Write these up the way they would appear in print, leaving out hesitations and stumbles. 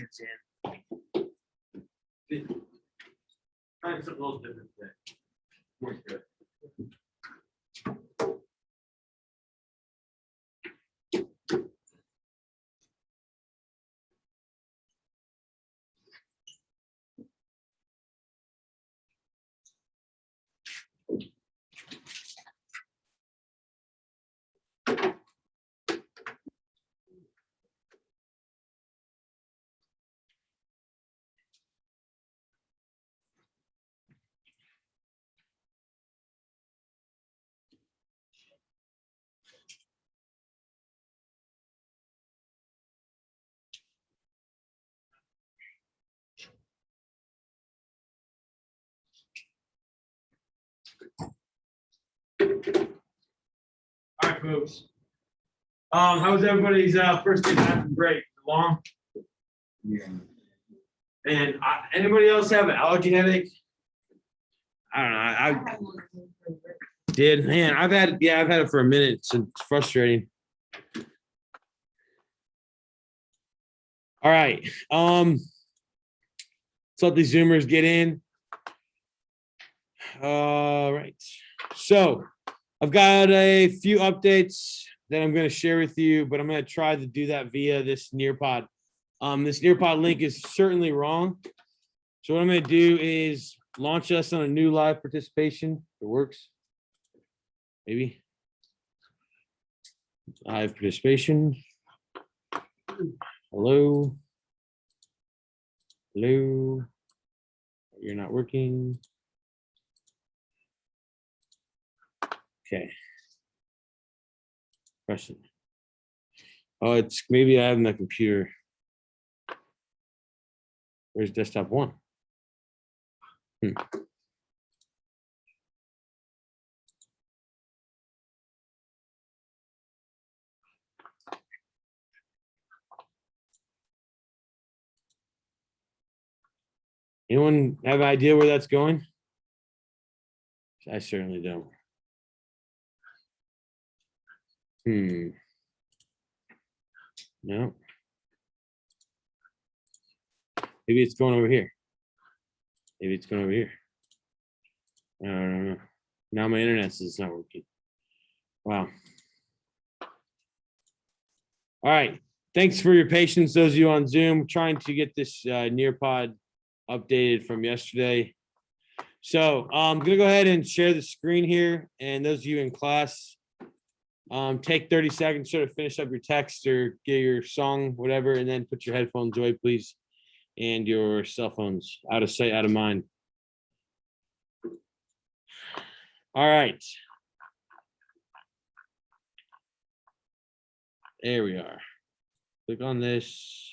It's in. Trying something a little different today. Works good. All right, folks. How was everybody's first day back from break? Long? Yeah. And anybody else have an allergy headache? I don't know. I did, man. I've had it for a minute. It's frustrating. All right. Let's let these Zoomers get in. All right. So I've got a few updates that I'm going to share with you, but I'm going to try to do that via this Nearpod. This Nearpod link is certainly wrong. So what I'm going to do is launch us on a new live participation. If it works. Maybe. Live participation. Hello. Hello. You're not working. Okay. Press it. Oh, it's maybe I have my computer. Where's desktop one? Anyone have an idea where that's going? I certainly don't. No. Maybe it's going over here. Maybe it's going over here. I don't know. Now my internet says it's not working. Wow. All right. Thanks for your patience, those of you on Zoom. Trying to get this Nearpod updated from yesterday. So I'm going to go ahead and share the screen here. And those of you in class, take 30 seconds, sort of finish up your text or get your song, whatever, and then put your headphones away, please. And your cell phones out of sight, out of mind. All right. There we are. Click on this.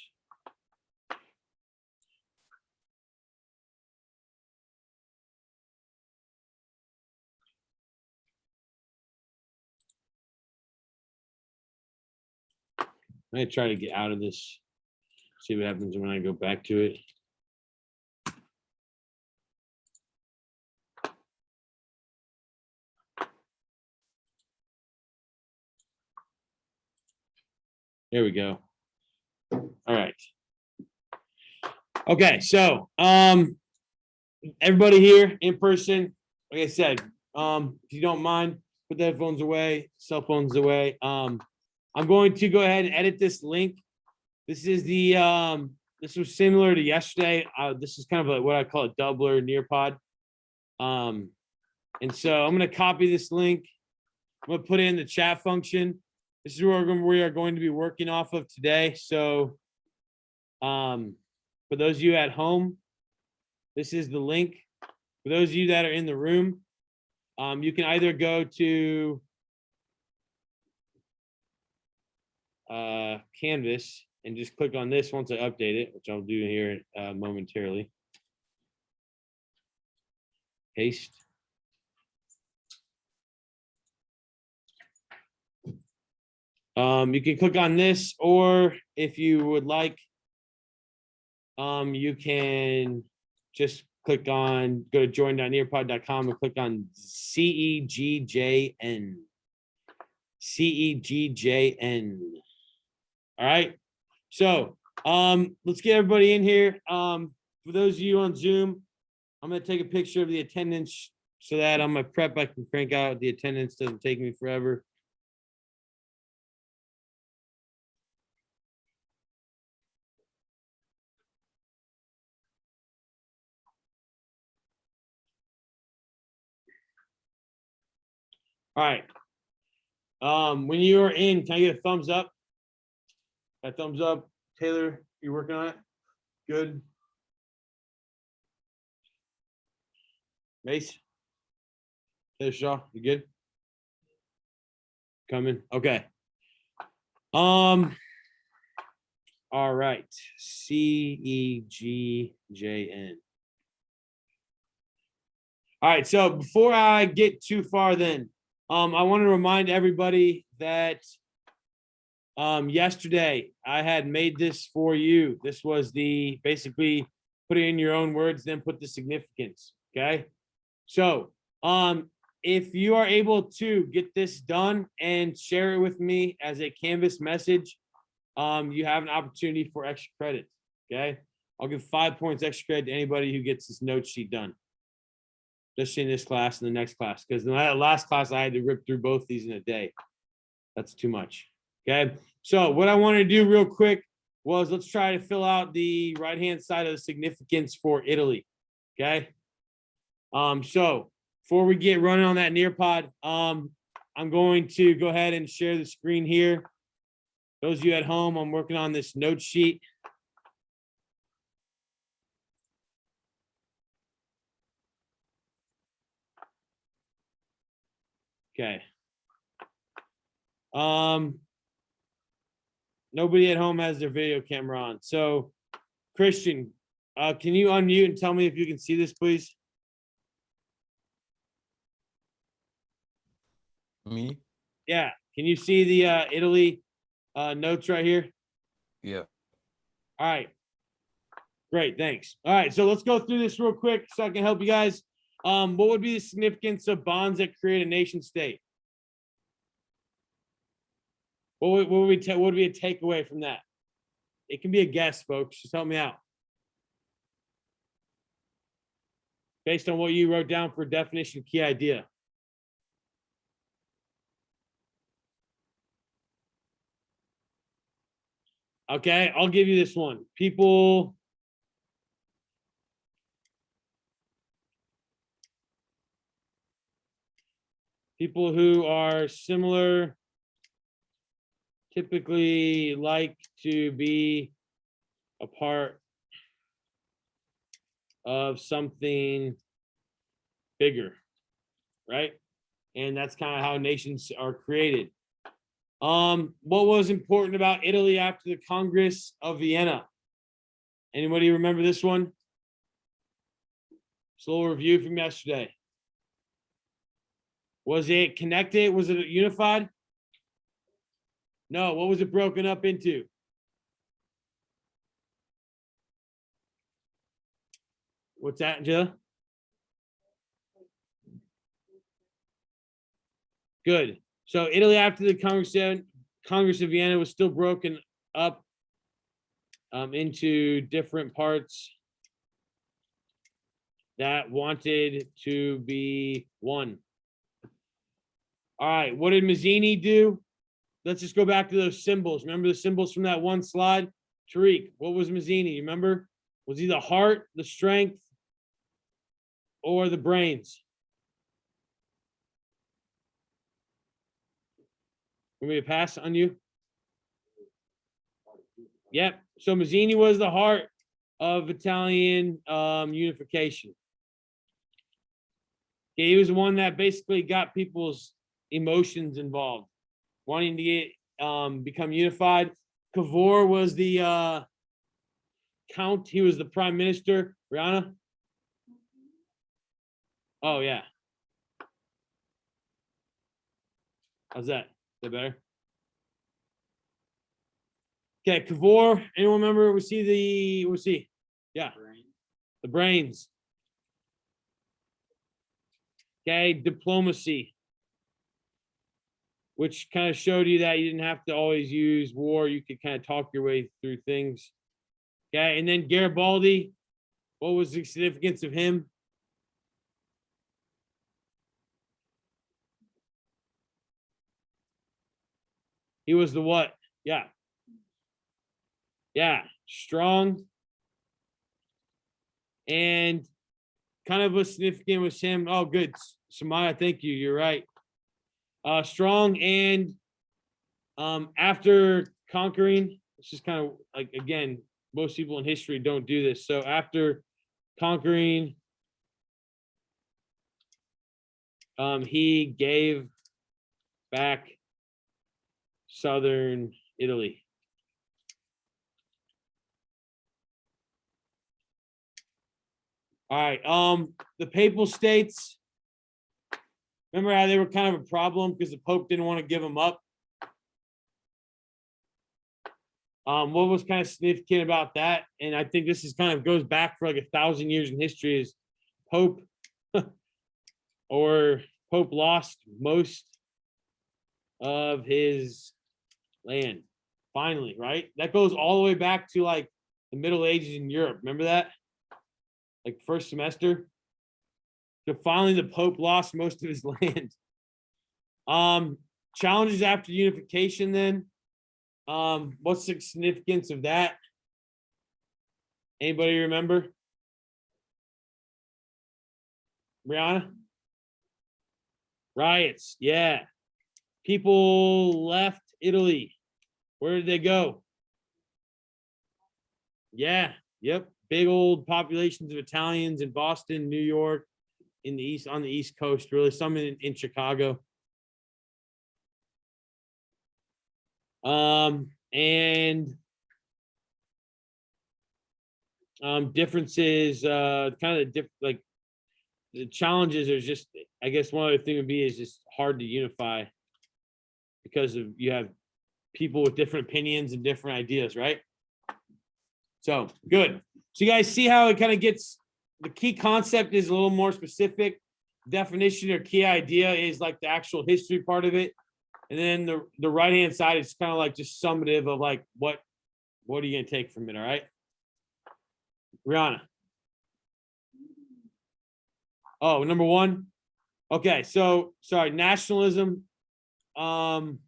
I'm gonna try to get out of this. See what happens when I go back to it. There we go. All right. Okay, so everybody here in person, like I said, if you don't mind, put the headphones away, cell phones away. I'm going to go ahead and edit this link. This is the this was similar to yesterday. This is kind of what I call a doubler Nearpod. And so I'm going to copy this link. I'm going to put it in the chat function. This is where we are going to be working off of today. So for those of you at home, this is the link. For those of you that are in the room, you can either go to Canvas and just click on this once I update it, which I'll do here momentarily. Paste. You can click on this, or if you would like, you can just click on, go to join.nearpod.com and click on CEGJN. CEGJN. All right. So Let's get everybody in here. For those of you on Zoom, I'm gonna take a picture of the attendance so that on my prep I can crank out the attendance. Doesn't take me forever. All right. When you are in, can I get a thumbs up? A thumbs up. Taylor, you working on it? Good. Mace? Taylor Shaw, you good? Coming. Okay. All right. CEGJN. All right. So before I get too far, then I want to remind everybody that yesterday I had made this for you. This was the basically put it in your own words, then put the significance. Okay. So if you are able to get this done and share it with me as a Canvas message, you have an opportunity for extra credit. Okay. I'll give 5 points extra credit to anybody who gets this note sheet done. Just in this class and the next class, because in the last class I had to rip through both these in a day. That's too much. Okay. So what I want to do real quick was let's try to fill out the right-hand side of the significance for Italy. Okay. So before we get running on that Nearpod, I'm going to go ahead and share the screen here. Those of you at home, I'm working on this note sheet. Okay. Nobody at home has their video camera on. So Christian, can you unmute and tell me if you can see this, please? Me? Yeah. Can you see the Italy notes right here? Yeah. All right. Great, thanks. All right, so let's go through this real quick so I can help you guys. What would be the significance of bonds that create a nation state? What would be a takeaway from that? It can be a guess, folks. Just help me out. Based on what you wrote down for definition, key idea. Okay, I'll give you this one. People who are similar typically like to be a part of something bigger, right? And that's kind of how nations are created. What was important about Italy after the Congress of Vienna? Anybody remember this one? Slow review from yesterday. Was it connected? Was it unified? No. What was it broken up into? What's that, Angela? Good. So Italy after the Congress of Vienna was still broken up into different parts that wanted to be one. All right, what did Mazzini do? Let's just go back to those symbols. Remember the symbols from that one slide? Tariq, what was Mazzini? You remember? Was he the heart, the strength, or the brains? Want me to pass on you? Yep. So Mazzini was the heart of Italian unification. Okay, he was the one that basically got people's emotions involved, wanting to get become unified. Cavour was the count. He was the prime minister. Rihanna? Oh, yeah. How's that? Is that better? Okay, Cavour. Anyone remember? Was he? Yeah. The brains. Okay, diplomacy, which kind of showed you that you didn't have to always use war. You could kind of talk your way through things. Okay, and then Garibaldi, what was the significance of him? He was the what? Yeah. Yeah, strong. And kind of what's significant was him. Oh, good. Samaya, thank you. You're right. Strong and after conquering, it's just kind of like, again, most people in history don't do this. So after conquering, he gave back southern Italy. All right. The Papal States. Remember how they were kind of a problem because the Pope didn't want to give them up? What was kind of significant about that? And I think this is kind of goes back for like 1,000 years in history is Pope or Pope lost most of his land. Finally, right? That goes all the way back to like the Middle Ages in Europe. Remember that? Like first semester. So finally the Pope lost most of his land. Challenges after unification then. What's the significance of that? Anybody remember? Brianna? Riots, yeah. People left Italy. Where did they go? Yeah, yep. Big old populations of Italians in Boston, New York, in the east, on the East Coast, really, some in Chicago. And differences, kind of like the challenges are just, I guess one other thing would be is just hard to unify because of you have people with different opinions and different ideas, right? So good. So you guys see how it kind of gets, the key concept is a little more specific. Definition or key idea is like the actual history part of it. And then the right-hand side is kind of like just summative of like, what are you gonna take from it, all right? Rihanna. Oh, number one. Okay, so sorry, nationalism. Pride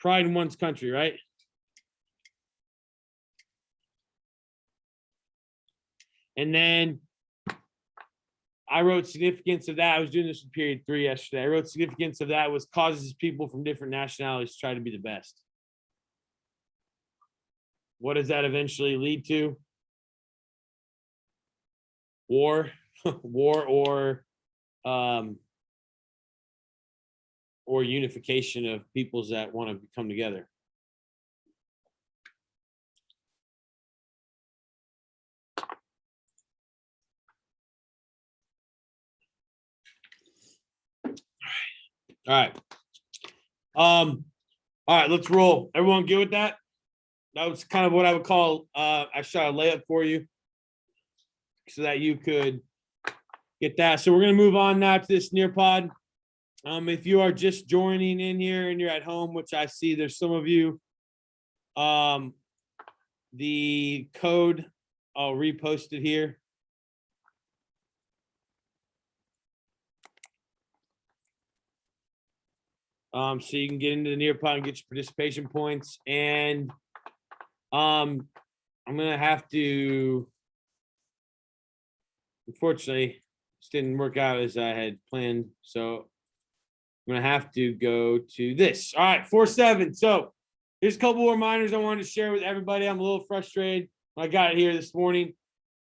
in one's country, right? And then I wrote significance of that. I was doing this in period 3 yesterday. I wrote significance of that was causes people from different nationalities to try to be the best. What does that eventually lead to? War, war, or unification of peoples that want to come together. All right. All right, let's roll. Everyone good with that? That was kind of what I would call, I shot a layup for you so that you could get that. So we're going to move on now to this Nearpod. If you are just joining in here and you're at home, which I see there's some of you, the code, I'll repost it here. So you can get into the Nearpod and get your participation points. And I'm gonna have to, unfortunately, this didn't work out as I had planned. So I'm gonna have to go to this. All right, 4-7. So here's a couple reminders I wanted to share with everybody. I'm a little frustrated when I got here this morning.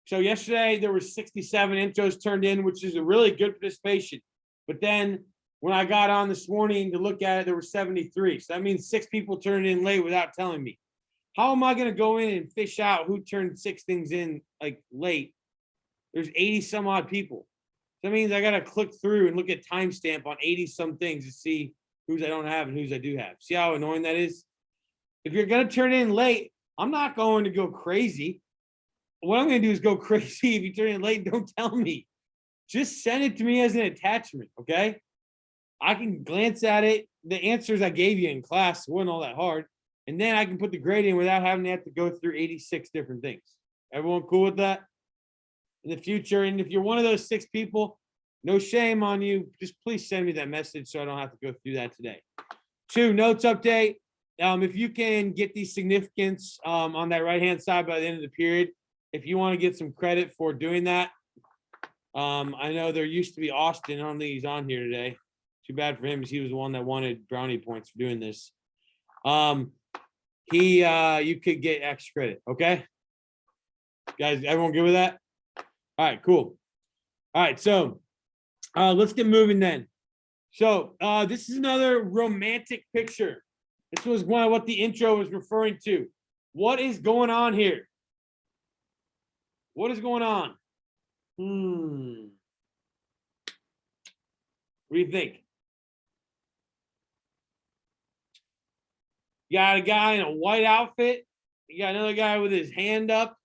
So yesterday there were 67 intros turned in, which is a really good participation. But then when I got on this morning to look at it, there were 73. So that means 6 people turned in late without telling me. How am I going to go in and fish out who turned 6 things in like late? There's 80 some odd people. So that means I got to click through and look at timestamp on 80 some things to see whose I don't have and whose I do have. See how annoying that is? If you're going to turn in late, I'm not going to go crazy. What I'm going to do is go crazy if you turn in late, don't tell me. Just send it to me as an attachment, okay? I can glance at it. The answers I gave you in class weren't all that hard. And then I can put the grade in without having to have to go through 86 different things. Everyone cool with that? In the future, and if you're one of those 6 people, no shame on you. Just please send me that message so I don't have to go through that today. 2, notes update. If you can get the significance on that right-hand side by the end of the period, if you want to get some credit for doing that. I know there used to be Austin. I don't think he's on here today. Too bad for him because he was the one that wanted brownie points for doing this. You could get extra credit. Okay. Guys, everyone good with that? All right, cool. All right, so let's get moving then. So this is another romantic picture. This was one of what the intro was referring to. What is going on here? What is going on? What do you think? You got a guy in a white outfit. You got another guy with his hand up.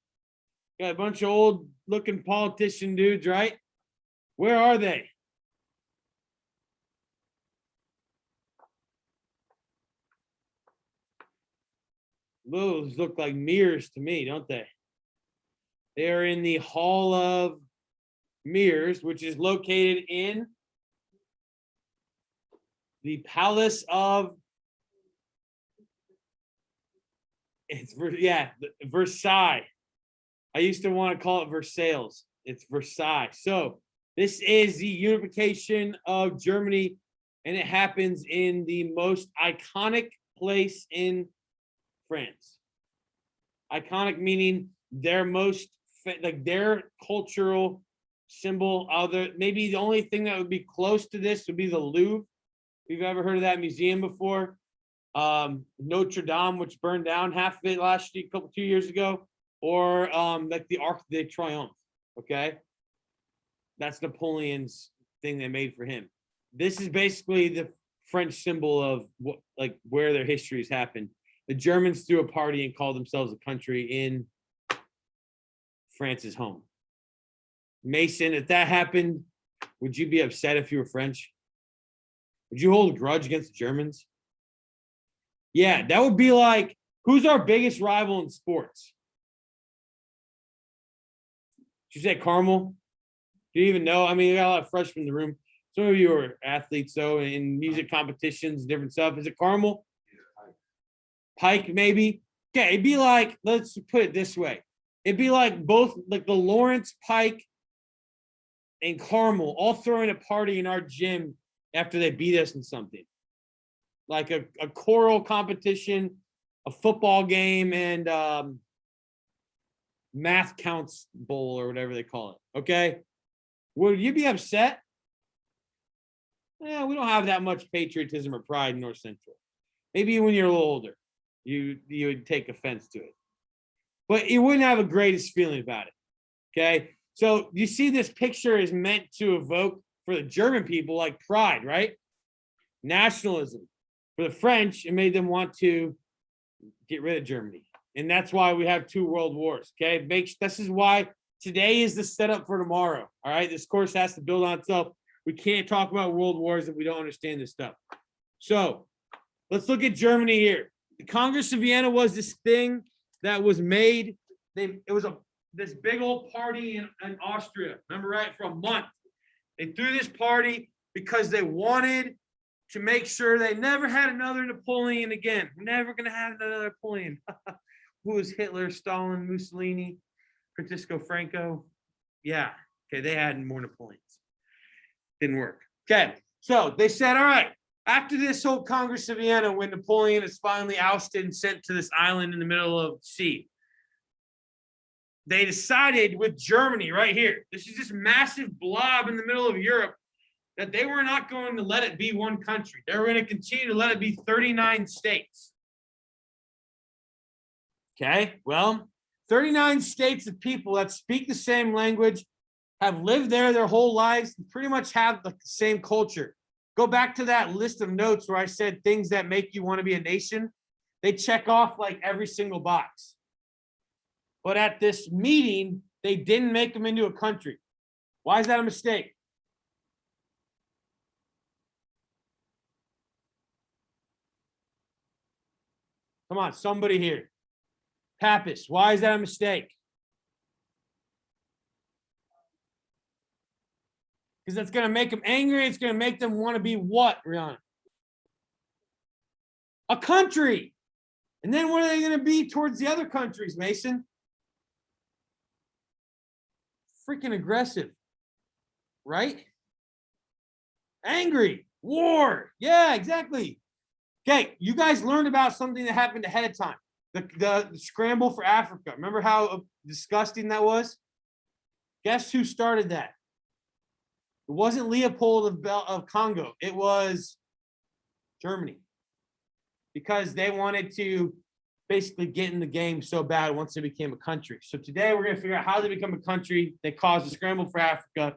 You got a bunch of old looking politician dudes, right? Where are they? Those look like mirrors to me, don't they? They're in the Hall of Mirrors, which is located in the Palace of Versailles. I used to want to call it Versailles. It's Versailles. So this is the unification of Germany, and it happens in the most iconic place in France. Iconic meaning their most like their cultural symbol. Maybe the only thing that would be close to this would be the Louvre. If you've ever heard of that museum before? Notre Dame, which burned down half of it last year, 2 years ago, or like the Arc de Triomphe. Okay, that's Napoleon's thing they made for him. This is basically the French symbol of what, like, where their histories happened. The Germans threw a party and called themselves a country in France's home. Mason, if that happened, would you be upset if you were French? Would you hold a grudge against the Germans? Yeah, that would be like, who's our biggest rival in sports? Did you say Carmel? Do you even know? I mean, you got a lot of freshmen in the room. Some of you are athletes, though, in music competitions, different stuff. Is it Carmel? Pike, maybe? Okay, it'd be like, let's put it this way. It'd be like both, like the Lawrence, Pike, and Carmel all throwing a party in our gym after they beat us in something. Like a choral competition, a football game, and math counts bowl or whatever they call it. Okay? Would you be upset? Yeah, we don't have that much patriotism or pride in North Central. Maybe when you're a little older, you would take offense to it. But you wouldn't have the greatest feeling about it. Okay? So you see this picture is meant to evoke for the German people like pride, right? Nationalism. For the French, it made them want to get rid of Germany. And that's why we have 2 world wars. Okay. This is why today is the setup for tomorrow. All right. This course has to build on itself. We can't talk about world wars if we don't understand this stuff. So let's look at Germany here. The Congress of Vienna was this thing that was made. It was this big old party in Austria. Remember, right? For a month. They threw this party because they wanted to make sure they never had another Napoleon again. We're never going to have another Napoleon. Who was Hitler, Stalin, Mussolini, Francisco Franco? Yeah. Okay, they had more Napoleons. Didn't work. Okay, so they said, all right, after this whole Congress of Vienna, when Napoleon is finally ousted and sent to this island in the middle of the sea, they decided with Germany right here, this is this massive blob in the middle of Europe, that they were not going to let it be one country. They were going to continue to let it be 39 states. Okay, well, 39 states of people that speak the same language, have lived there their whole lives, and pretty much have the same culture. Go back to that list of notes where I said things that make you want to be a nation. They check off like every single box. But at this meeting, they didn't make them into a country. Why is that a mistake? Come on, somebody here. Pappas, why is that a mistake? Because that's going to make them angry. It's going to make them want to be what, Rihanna? A country. And then what are they going to be towards the other countries, Mason? Freaking aggressive. Right? Angry. War. Yeah, exactly. Okay, you guys learned about something that happened ahead of time. The scramble for Africa. Remember how disgusting that was? Guess who started that? It wasn't Leopold of Congo. It was Germany. Because they wanted to basically get in the game so bad once they became a country. So today we're going to figure out how they become a country. They caused a scramble for Africa.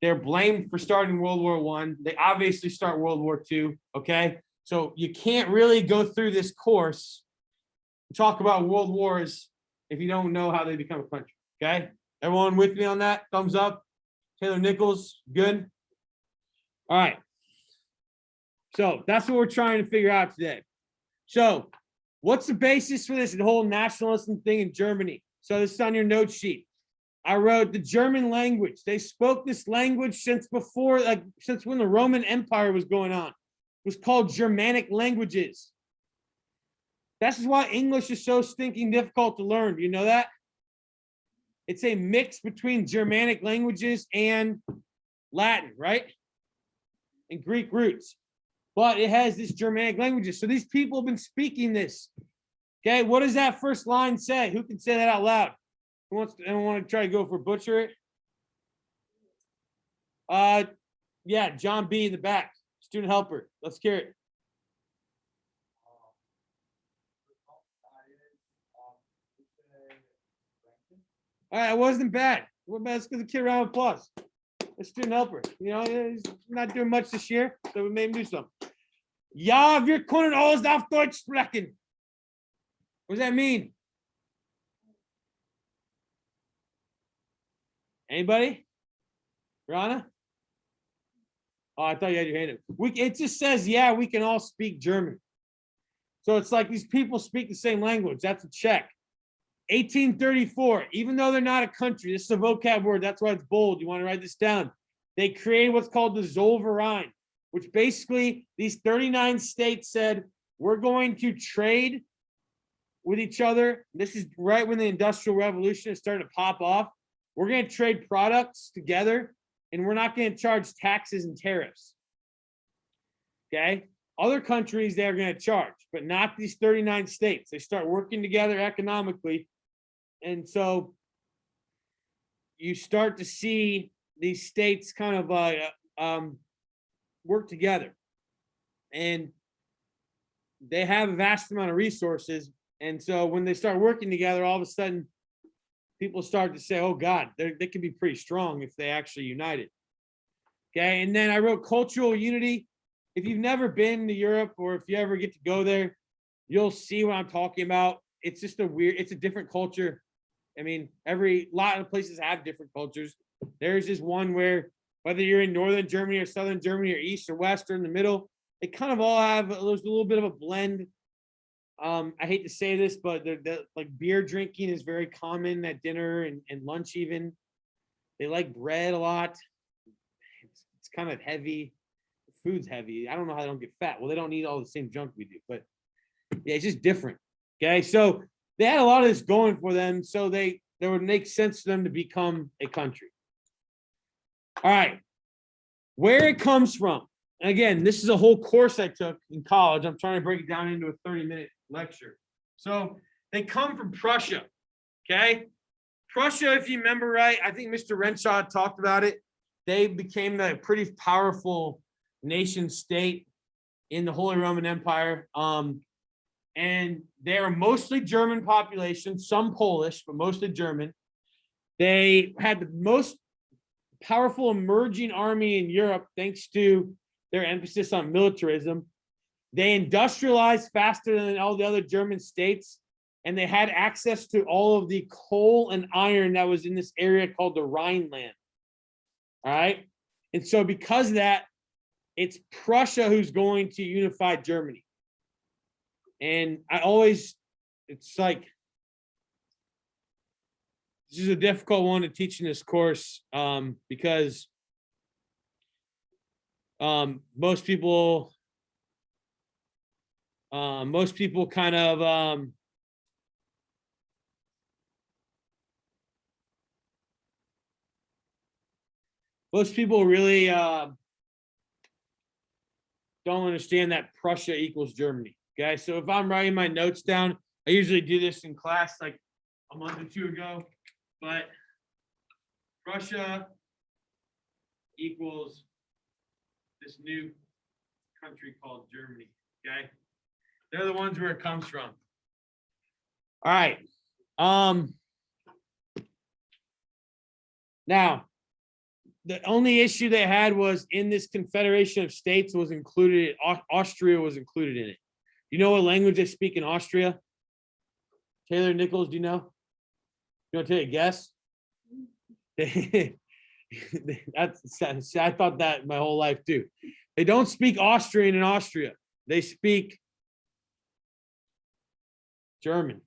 They're blamed for starting World War I. They obviously start World War II. Okay. So you can't really go through this course and talk about world wars if you don't know how they become a country. Okay. Everyone with me on that? Thumbs up. Taylor Nichols, good. All right. So that's what we're trying to figure out today. So what's the basis for this whole nationalism thing in Germany? So this is on your note sheet. I wrote the German language. They spoke this language since before, like since when the Roman Empire was going on. It was called Germanic languages. That's why English is so stinking difficult to learn. Do you know that? It's a mix between Germanic languages and Latin, right? And Greek roots. But it has this Germanic languages. So these people have been speaking this. Okay, what does that first line say? Who can say that out loud? Who wants to, anyone want to try to go for butcher it? Yeah, John B in the back, student helper. Let's hear it. All right, it wasn't bad. Let's give the kid a round of applause. A student helper. You know, he's not doing much this year, so we made him do something. Ja, wir können alles auf Deutsch sprechen. What does that mean? Anybody? Rana? Oh, I thought you had your hand up. It just says, yeah, we can all speak German. So it's like these people speak the same language. That's a check. 1834, even though they're not a country, this is a vocab word. That's why it's bold. You want to write this down. They created what's called the Zollverein, which basically these 39 states said, we're going to trade with each other. This is right when the Industrial Revolution is starting to pop off. We're going to trade products together, and we're not going to charge taxes and tariffs. Okay? Other countries, they're going to charge, but not these 39 states. They start working together economically. And so you start to see these states kind of work together. And they have a vast amount of resources. And so when they start working together, all of a sudden, people start to say, oh, God, they can be pretty strong if they actually united. Okay, and then I wrote cultural unity. If you've never been to Europe or if you ever get to go there, you'll see what I'm talking about. It's just it's a different culture. I mean, a lot of places have different cultures. There's just one where whether you're in northern Germany or southern Germany or east or west or in the middle, they kind of all have, there's a little bit of a blend. I hate to say this, but like beer drinking is very common at dinner and lunch even. They like bread a lot. It's kind of heavy. The food's heavy. I don't know how they don't get fat. Well, they don't eat all the same junk we do, but yeah, it's just different. Okay, so they had a lot of this going for them, so they would make sense to them to become a country. All right, where it comes from. And again, this is a whole course I took in college. I'm trying to break it down into a 30-minute lecture. So they come from Prussia, okay? Prussia, if you remember right, I think Mr. Renshaw talked about it. They became a pretty powerful nation state in the Holy Roman Empire. And they are mostly German population, some Polish, but mostly German. They had the most powerful emerging army in Europe thanks to their emphasis on militarism. They industrialized faster than all the other German states, and they had access to all of the coal and iron that was in this area called the Rhineland. All right. And so because of that, it's Prussia who's going to unify Germany. And it's like, this is a difficult one to teach in this course, because most people kind of most people really don't understand that Prussia equals Germany. Okay, so if I'm writing my notes down, I usually do this in class like a month or two ago, but Prussia equals this new country called Germany. Okay, they're the ones where it comes from. All right. Now, the only issue they had was in this Confederation of States was included, Austria was included in it. You know what language they speak in Austria? Taylor Nichols, do you know? You want to take a guess? I thought that my whole life too. They don't speak Austrian in Austria. They speak German.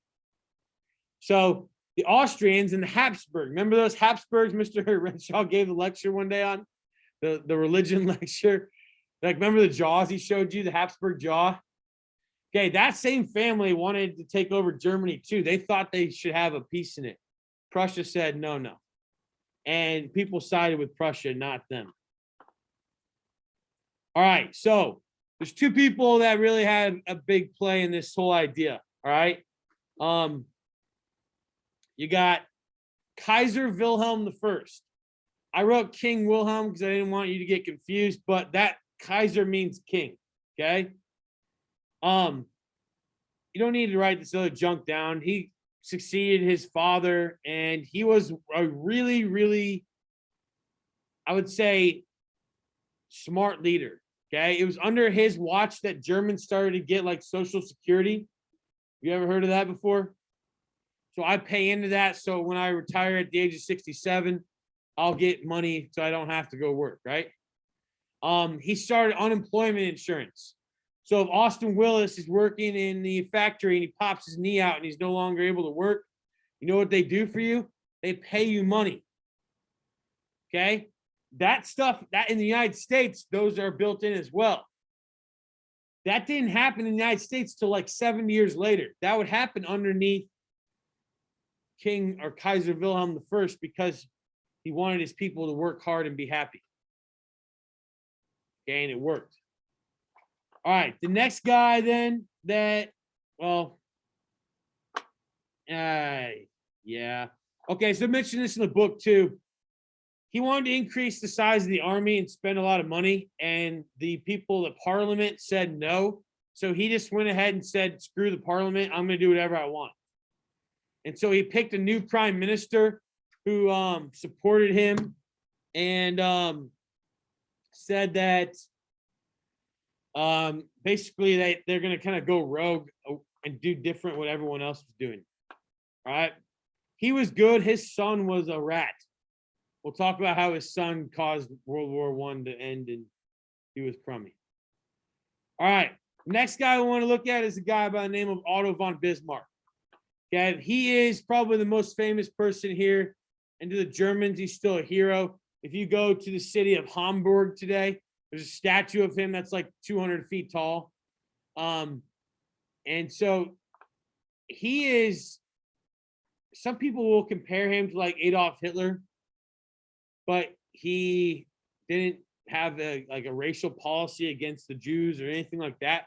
So the Austrians and the Habsburg, remember those Habsburgs Mr. Renshaw gave the lecture one day on? The religion lecture? Like, remember the jaws he showed you, the Habsburg jaw? Okay, that same family wanted to take over Germany too. They thought they should have a piece in it. Prussia said no, no. And people sided with Prussia, not them. All right, so there's two people that really had a big play in this whole idea. All right. You got Kaiser Wilhelm I. I wrote King Wilhelm because I didn't want you to get confused, but that Kaiser means king. Okay. You don't need to write this other junk down. He succeeded his father, and he was a really, really, I would say, smart leader. Okay. It was under his watch that Germans started to get like Social Security. You ever heard of that before? So I pay into that. So when I retire at the age of 67, I'll get money so I don't have to go work, right? He started unemployment insurance. So if Austin Willis is working in the factory and he pops his knee out and he's no longer able to work, you know what they do for you? They pay you money. Okay? That stuff, that in the United States, those are built in as well. That didn't happen in the United States till like 7 years later. That would happen underneath King or Kaiser Wilhelm I because he wanted his people to work hard and be happy. Okay, and it worked. All right, the next guy then that, well, yeah. Okay, so I mentioned this in the book too. He wanted to increase the size of the army and spend a lot of money, and the people, the parliament said no. So he just went ahead and said, screw the parliament, I'm going to do whatever I want. And so he picked a new prime minister who supported him and said that basically they're going to kind of go rogue and do different what everyone else was doing. All right. He was good. His son was a rat. We'll talk about how his son caused World War I to end and he was crummy. All right. Next guy I want to look at is a guy by the name of Otto von Bismarck. Okay, he is probably the most famous person here. And to the Germans, he's still a hero. If you go to the city of Hamburg today, there's a statue of him that's like 200 feet tall. And so he is, some people will compare him to like Adolf Hitler, but he didn't have a racial policy against the Jews or anything like that.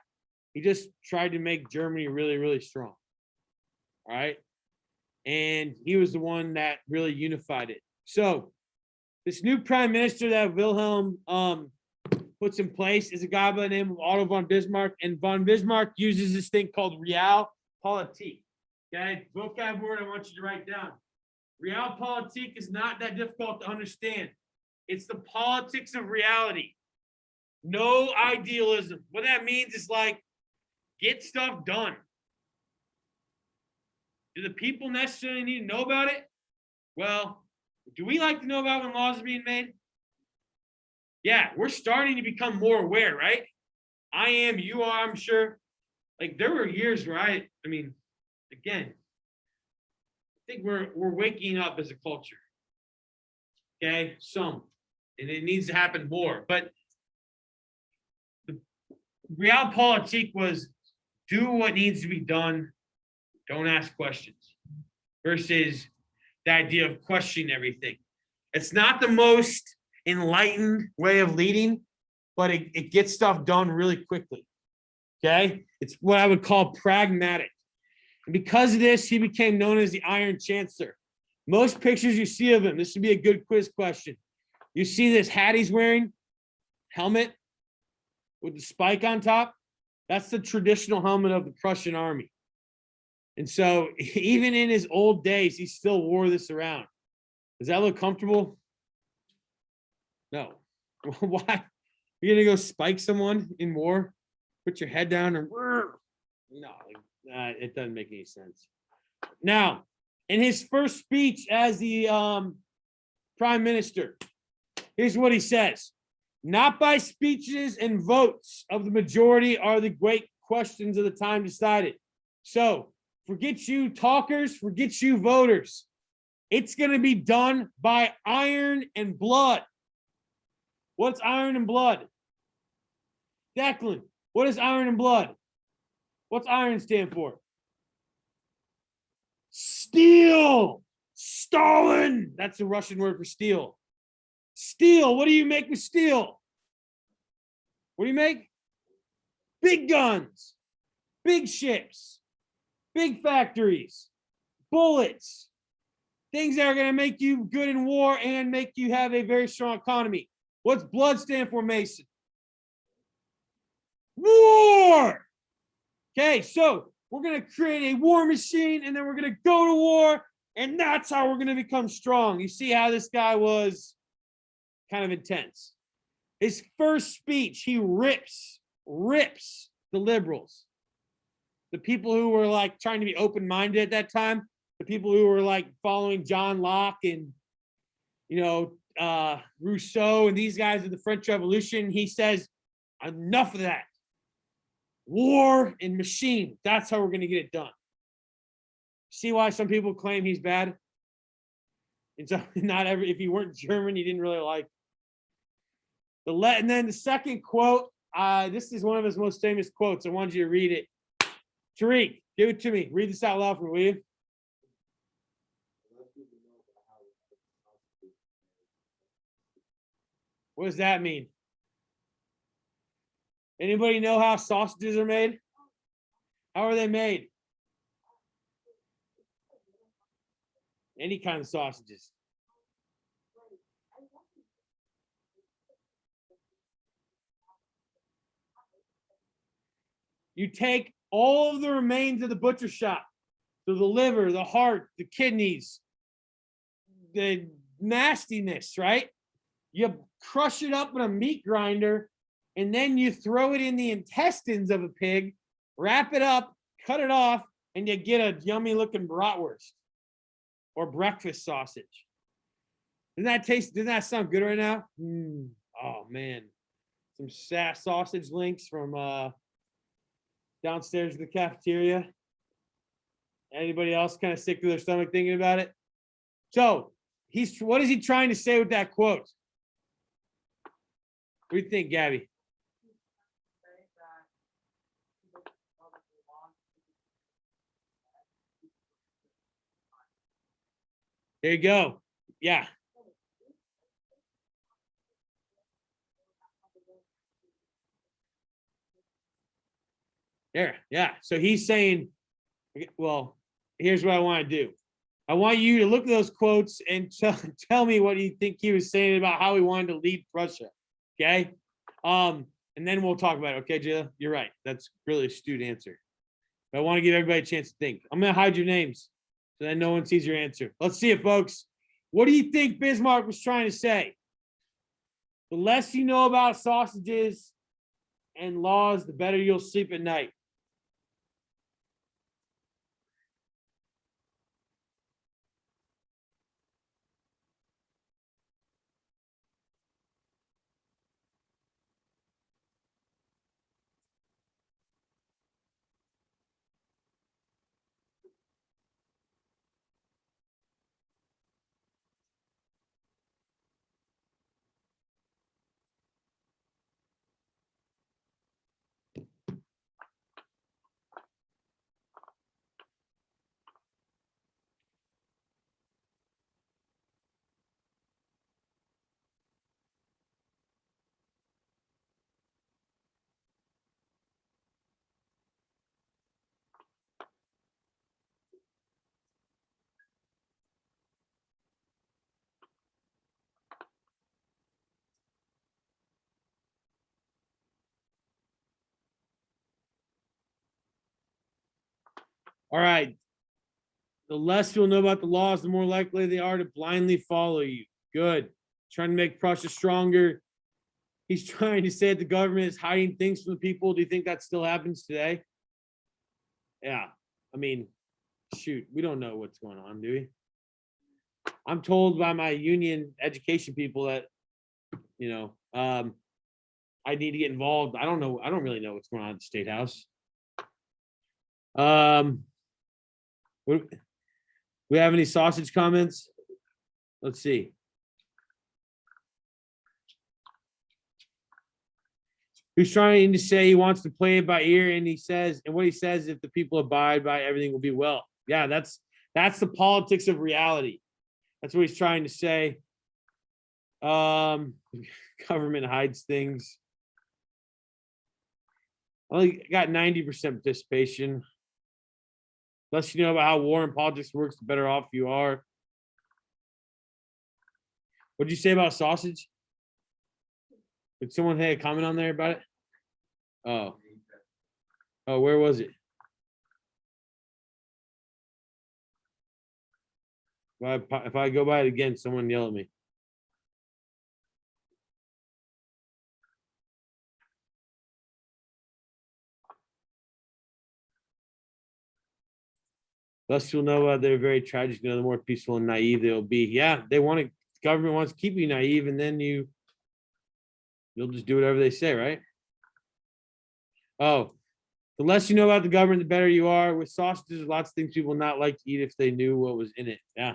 He just tried to make Germany really, really strong. All right. And he was the one that really unified it. So this new prime minister that Wilhelm puts in place is a guy by the name of Otto von Bismarck. And von Bismarck uses this thing called realpolitik. Okay, vocab word I want you to write down. Realpolitik is not that difficult to understand. It's the politics of reality. No idealism. What that means is like, get stuff done. Do the people necessarily need to know about it? Well, do we like to know about when laws are being made? Yeah, we're starting to become more aware, right? I am, you are, I'm sure. Like there were years where I mean, again, I think we're waking up as a culture. Okay, some, and it needs to happen more. But the realpolitik was do what needs to be done, don't ask questions, versus the idea of questioning everything. It's not the most enlightened way of leading, but it gets stuff done really quickly. Okay, it's what I would call pragmatic. And because of this, he became known as the Iron Chancellor. Most pictures you see of him, this would be a good quiz question. You see this hat he's wearing, helmet with the spike on top. That's the traditional helmet of the Prussian army. And so even in his old days, he still wore this around. Does that look comfortable? No. Why? You're gonna go spike someone in war? Put your head down and no, it doesn't make any sense. Now, in his first speech as the prime minister, here's what he says. Not by speeches and votes of the majority are the great questions of the time decided. So forget you talkers, forget you voters. It's going to be done by iron and blood. What's iron and blood? Declan, what is iron and blood? What's iron stand for? Steel. Stalin. That's the Russian word for steel. Steel. What do you make with steel? What do you make? Big guns, big ships, big factories, bullets, things that are going to make you good in war and make you have a very strong economy. What's blood stand for, Mason? War. Okay, so we're going to create a war machine and then we're going to go to war, and that's how we're going to become strong. You see how this guy was kind of intense. His first speech, he rips the liberals, the people who were like trying to be open-minded at that time, the people who were like following John Locke and, Rousseau and these guys of the French Revolution. He says, enough of that. War and machine. That's how we're going to get it done. See why some people claim he's bad? And so if you weren't German, you didn't really like. And then the second quote, this is one of his most famous quotes. I wanted you to read it. Tariq, give it to me. Read this out loud for me, will you? What does that mean? Anybody know how sausages are made? How are they made? Any kind of sausages. You take all of the remains of the butcher shop, so the liver, the heart, the kidneys, the nastiness, right? You crush it up in a meat grinder, and then you throw it in the intestines of a pig, wrap it up, cut it off, and you get a yummy looking bratwurst or breakfast sausage. Doesn't that sound good right now? Oh man, some sausage links from downstairs in the cafeteria. Anybody else kind of sick to their stomach thinking about it? So what is he trying to say with that quote? What do you think, Gabby? There you go. Yeah. There. Yeah. So he's saying, well, here's what I want to do. I want you to look at those quotes and tell me what you think he was saying about how he wanted to lead Prussia. Okay. And then we'll talk about it. Okay, Jayla? You're right. That's really astute answer. But I want to give everybody a chance to think. I'm going to hide your names so that no one sees your answer. Let's see it, folks. What do you think Bismarck was trying to say? The less you know about sausages and laws, the better you'll sleep at night. All right. The less you'll know about the laws, the more likely they are to blindly follow you. Good. Trying to make Prussia stronger. He's trying to say that the government is hiding things from the people. Do you think that still happens today? Yeah. I mean, shoot, we don't know what's going on, do we? I'm told by my union education people that, I need to get involved. I don't know. I don't really know what's going on at the State House. We have any sausage comments? Let's see. Who's trying to say he wants to play it by ear, and what he says, if the people abide by, everything will be well. Yeah, that's the politics of reality. That's what he's trying to say. Government hides things. Only got 90% participation. Less you know about how war and politics works, the better off you are. What did you say about sausage? Did someone have a comment on there about it? Oh, where was it? If I go by it again, someone yell at me. Thus you'll know they're very tragic. The more peaceful and naive they'll be. Yeah, government wants to keep you naive, and then you'll just do whatever they say, right? Oh, the less you know about the government, the better you are. With sausages, lots of things people would not like to eat if they knew what was in it. Yeah.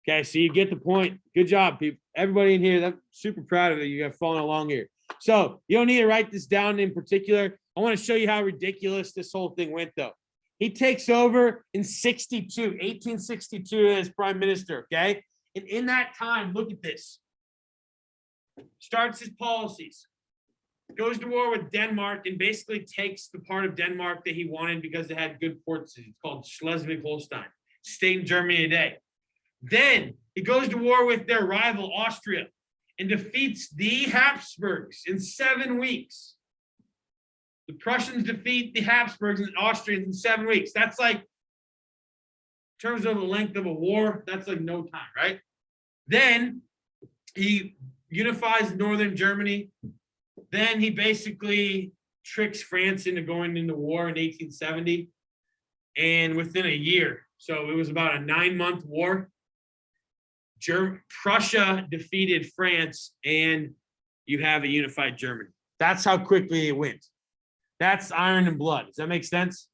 Okay, so you get the point. Good job, people. Everybody in here, I'm super proud of you. You have following along here. So you don't need to write this down in particular. I want to show you how ridiculous this whole thing went, though. He takes over in 1862 as prime minister, okay? And in that time, look at this. Starts his policies. Goes to war with Denmark and basically takes the part of Denmark that he wanted because it had good ports. It's called Schleswig-Holstein, state in Germany today. Then he goes to war with their rival, Austria, and defeats the Habsburgs in 7 weeks. The Prussians defeat the Habsburgs and Austrians in 7 weeks. That's like, in terms of the length of a war, that's like no time, right? Then he unifies northern Germany. Then he basically tricks France into going into war in 1870. And within a year, so it was about a 9-month war, Prussia defeated France, and you have a unified Germany. That's how quickly it went. That's iron and blood. Does that make sense?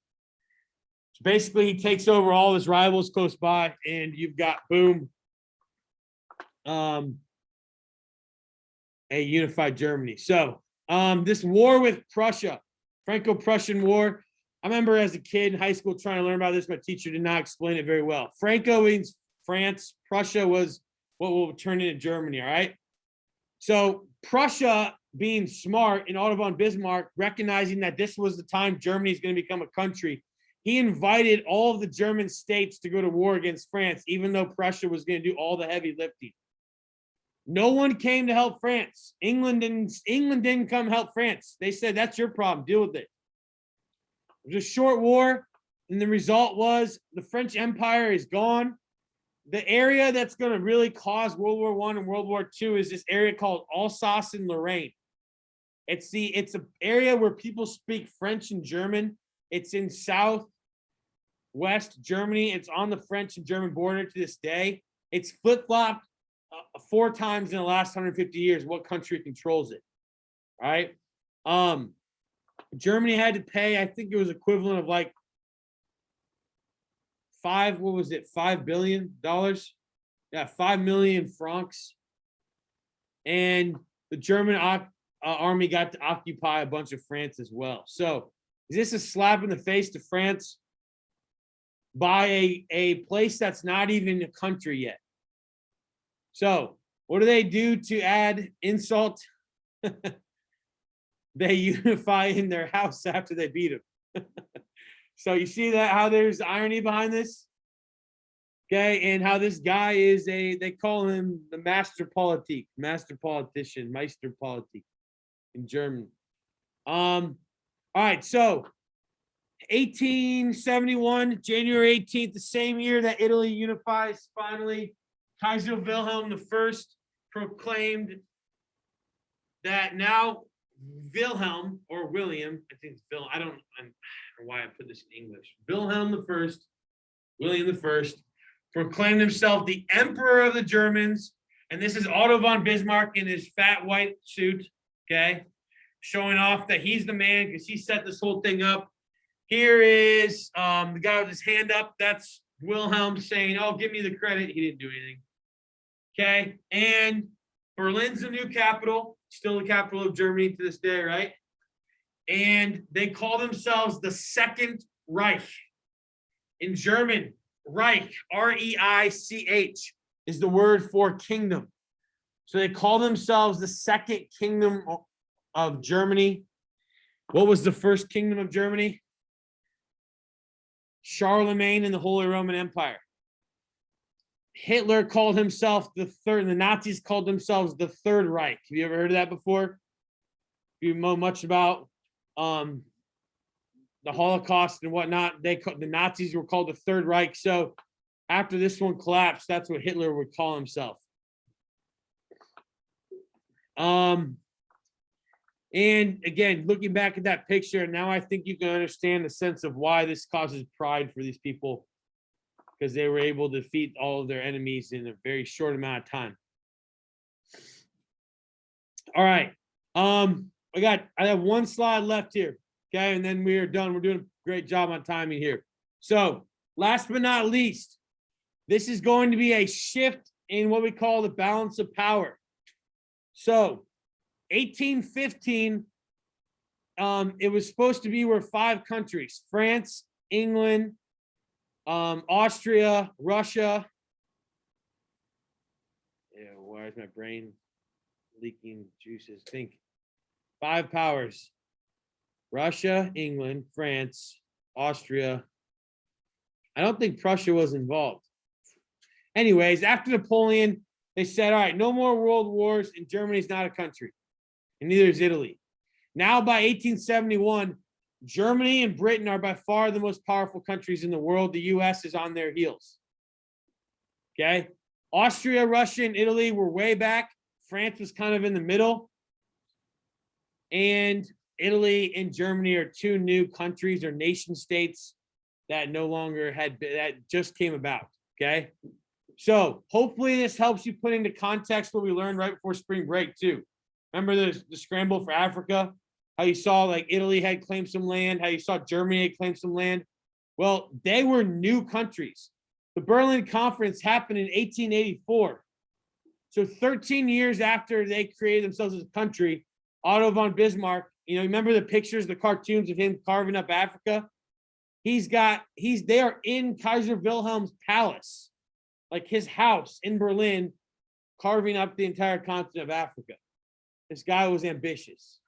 So basically, he takes over all his rivals close by, and you've got, boom, a unified Germany. So this war with Prussia, Franco-Prussian War, I remember as a kid in high school trying to learn about this. My teacher did not explain it very well. Franco means France. Prussia was what will turn into Germany, all right? So Prussia, being smart, and Otto von Bismarck, recognizing that this was the time Germany is going to become a country, he invited all of the German states to go to war against France, even though Prussia was going to do all the heavy lifting. No one came to help France. England didn't come help France. They said, that's your problem. Deal with it. It was a short war, and the result was the French Empire is gone. The area that's going to really cause World War I and World War II is this area called Alsace and Lorraine. It's an area where people speak French and German. It's in southwest Germany. It's on the French and German border to this day. It's flip-flopped 4 times in the last 150 years. What country controls it? All right. Germany had to pay, I think it was equivalent of like $5 billion? Yeah, 5 million francs. And the German army got to occupy a bunch of France as well. So is this a slap in the face to France by a place that's not even a country yet? So what do they do to add insult? They unify in their house after they beat them. So you see that how there's irony behind this? Okay, and how this guy is they call him the master politician, Meisterpolitik in German. All right, so 1871, January 18th, the same year that Italy unifies finally, Kaiser Wilhelm I proclaimed that now Wilhelm or William, I think it's Bill, I don't know why I put this in English. Wilhelm I, William I, proclaimed himself the Emperor of the Germans. And this is Otto von Bismarck in his fat white suit, okay, showing off that he's the man because he set this whole thing up. Here is the guy with his hand up. That's Wilhelm saying, oh, give me the credit. He didn't do anything. Okay. And Berlin's the new capital, still the capital of Germany to this day, right? And they call themselves the Second Reich. In German, Reich, R-E-I-C-H, is the word for kingdom. So they call themselves the Second Kingdom of Germany. What was the first kingdom of Germany? Charlemagne and the Holy Roman Empire. Hitler called himself the third, and the Nazis called themselves the Third Reich. Have you ever heard of that before? If you know much about the Holocaust and whatnot, the Nazis were called the Third Reich. So after this one collapsed, that's what Hitler would call himself. And again, looking back at that picture, now I think you can understand the sense of why this causes pride for these people, because they were able to defeat all of their enemies in a very short amount of time. All right. I have one slide left here. Okay, and then we are done. We're doing a great job on timing here. So last but not least, this is going to be a shift in what we call the balance of power. So 1815, it was supposed to be where 5 countries, France, England, Austria, Russia. Yeah, why is my brain leaking juices? Think 5 powers: Russia, England, France, Austria. I don't think Prussia was involved. Anyways, after Napoleon, they said, all right, no more world wars, and Germany's not a country, and neither is Italy. Now, by 1871, Germany and Britain are by far the most powerful countries in the world. The US is on their heels. Okay. Austria, Russia, and Italy were way back. France was kind of in the middle. And Italy and Germany are 2 new countries or nation states that no longer had been, that just came about. Okay. So hopefully this helps you put into context what we learned right before spring break too. Remember the scramble for Africa? How you saw like Italy had claimed some land, how you saw Germany had claimed some land. Well, they were new countries. The Berlin Conference happened in 1884. So 13 years after they created themselves as a country, Otto von Bismarck, you know, remember the pictures, the cartoons of him carving up Africa? They are in Kaiser Wilhelm's palace, like his house in Berlin, carving up the entire continent of Africa. This guy was ambitious.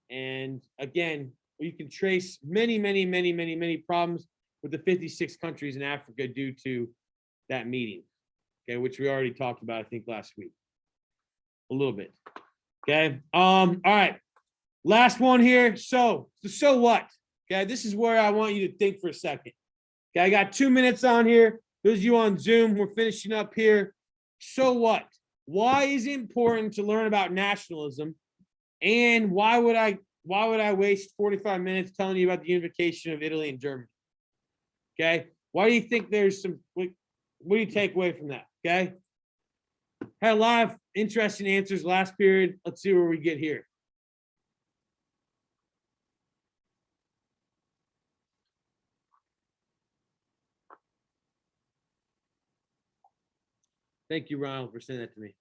And again, you can trace many, many, many, many, many problems with the 56 countries in Africa due to that meeting, okay, which we already talked about, I think, last week. A little bit. Okay. All right. Last one here. So what? Okay, this is where I want you to think for a second. Okay, I got 2 minutes on here. Those of you on Zoom, we're finishing up here. So what? Why is it important to learn about nationalism? And why would I waste 45 minutes telling you about the unification of Italy and Germany? Okay. Why do you think there's some, what do you take away from that? Okay. Had a lot of interesting answers last period. Let's see where we get here. Thank you, Ronald, for sending that to me.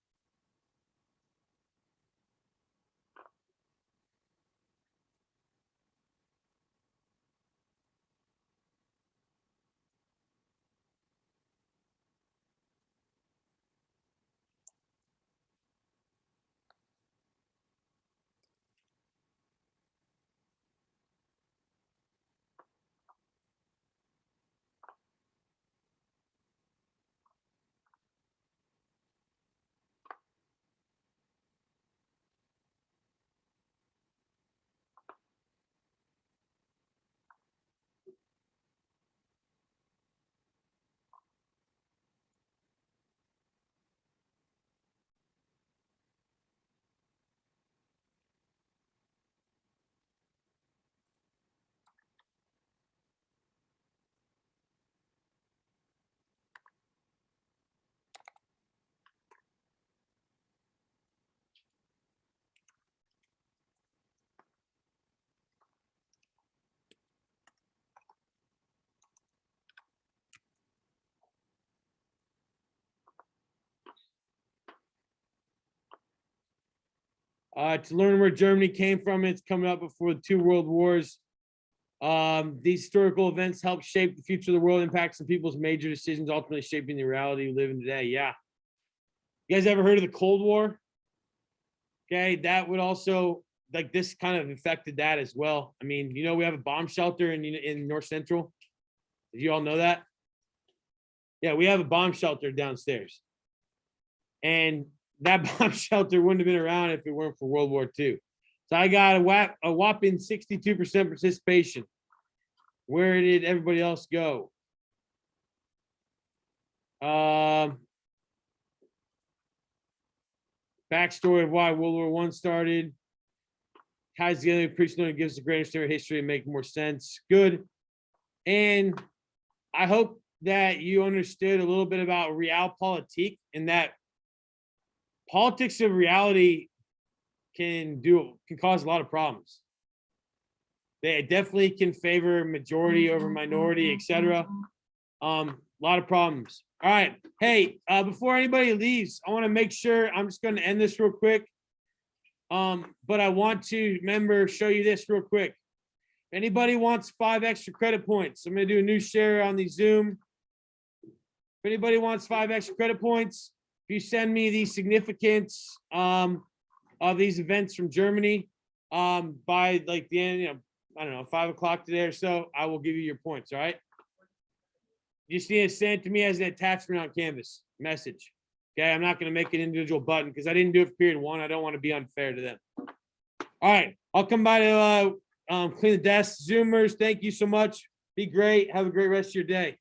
To learn where Germany came from, it's coming up before the 2 world wars. These historical events help shape the future of the world, impacts on people's major decisions, ultimately shaping the reality we live in today. Yeah. You guys ever heard of the Cold War? Okay, that would also, like, this kind of affected that as well. I mean, you know, we have a bomb shelter in North Central. Did you all know that? Yeah, we have a bomb shelter downstairs. And that bomb shelter wouldn't have been around if it weren't for World War II. So I got a whopping 62% participation. Where did everybody else go? Backstory of why World War I started. Ties together with pre-knowing gives a greater story of history and make more sense. Good. And I hope that you understood a little bit about realpolitik, and that politics of reality can cause a lot of problems. They definitely can favor majority over minority, etc. A lot of problems. All right. Hey, before anybody leaves, I want to make sure, I'm just going to end this real quick. But I want to show you this real quick. Anybody wants 5 extra credit points, I'm going to do a new share on the Zoom. If anybody wants 5 extra credit points, if you send me the significance of these events from Germany by like the end, I don't know, 5 o'clock today or so, I will give you your points. All right. You just need to send it to me as an attachment on Canvas message. Okay, I'm not going to make an individual button because I didn't do it for period 1. I don't want to be unfair to them. All right, I'll come by to clean the desk. Zoomers, thank you so much. Be great. Have a great rest of your day.